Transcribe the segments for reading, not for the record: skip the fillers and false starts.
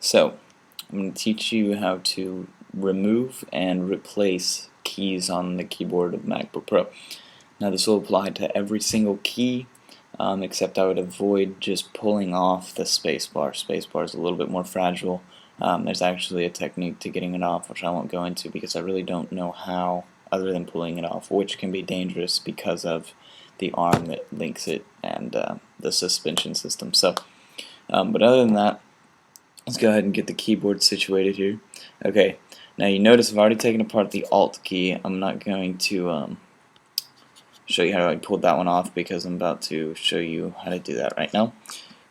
So, I'm going to teach you how to remove and replace keys on the keyboard of MacBook Pro. Now this will apply to every single key, except I would avoid just pulling off the spacebar. Spacebar is a little bit more fragile. There's actually a technique to getting it off, which I won't go into because I really don't know how, other than pulling it off, which can be dangerous because of the arm that links it and the suspension system. So, but other than that, let's go ahead and get the keyboard situated here. Okay, now you notice I've already taken apart the Alt key. I'm not going to show you how I pulled that one off because I'm about to show you how to do that right now.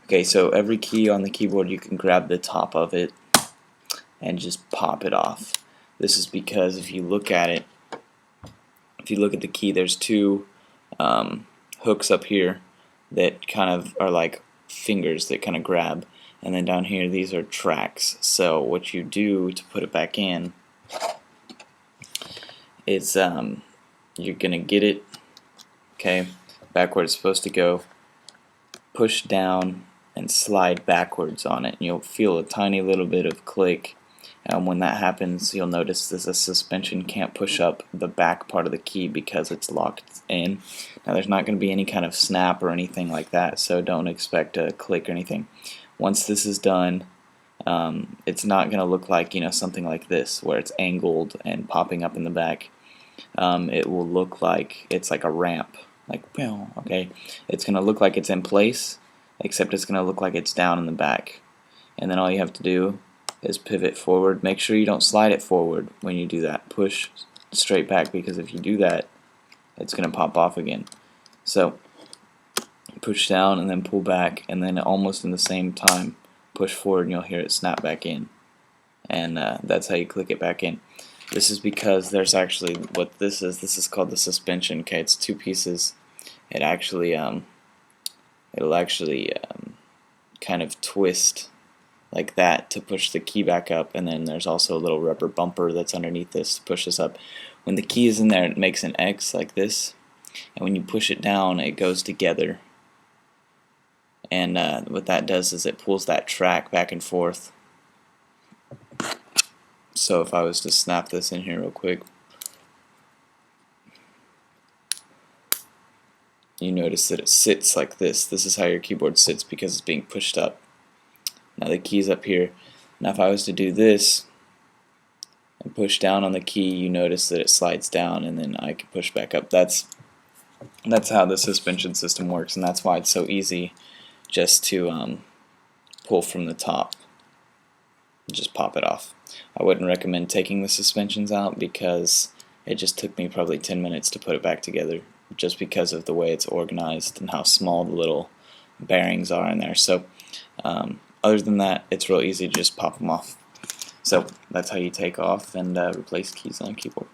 Okay, so every key on the keyboard, you can grab the top of it and just pop it off. This is because if you look at it, if you look at the key, there's two hooks up here that kind of are like fingers that kind of grab, and then down here these are tracks. So what you do to put it back in is you're gonna get it back where it's supposed to go, push down and slide backwards on it, and you'll feel a tiny little bit of click. When that happens, you'll notice that the suspension can't push up the back part of the key because it's locked in. Now there's not going to be any kind of snap or anything like that, so don't expect a click or anything. Once this is done, it's not going to look like, something like this where it's angled and popping up in the back. It will look like it's like a ramp, like, okay, it's going to look like it's in place, except it's going to look like it's down in the back. And then all you have to do is pivot forward. Make sure you don't slide it forward when you do that. Push straight back, because if you do that, it's going to pop off again. So push down and then pull back, and then almost in the same time push forward, and you'll hear it snap back in. And that's how you click it back in. This is because there's actually what this is called the suspension. Okay, it's two pieces. It actually it'll actually kind of twist like that to push the key back up, and then there's also a little rubber bumper that's underneath this to push this up. When the key is in there, it makes an X like this, and when you push it down, it goes together. And what that does is it pulls that track back and forth. So if I was to snap this in here real quick, you notice that it sits like this. This is how your keyboard sits because it's being pushed up. Now the key's up here. Now if I was to do this and push down on the key, you notice that it slides down, and then I can push back up. That's how the suspension system works, and that's why it's so easy just to pull from the top. Just pop it off. I wouldn't recommend taking the suspensions out because it just took me probably 10 minutes to put it back together, just because of the way it's organized and how small the little bearings are in there. So other than that, it's real easy to just pop them off. So that's how you take off and replace keys on a keyboard.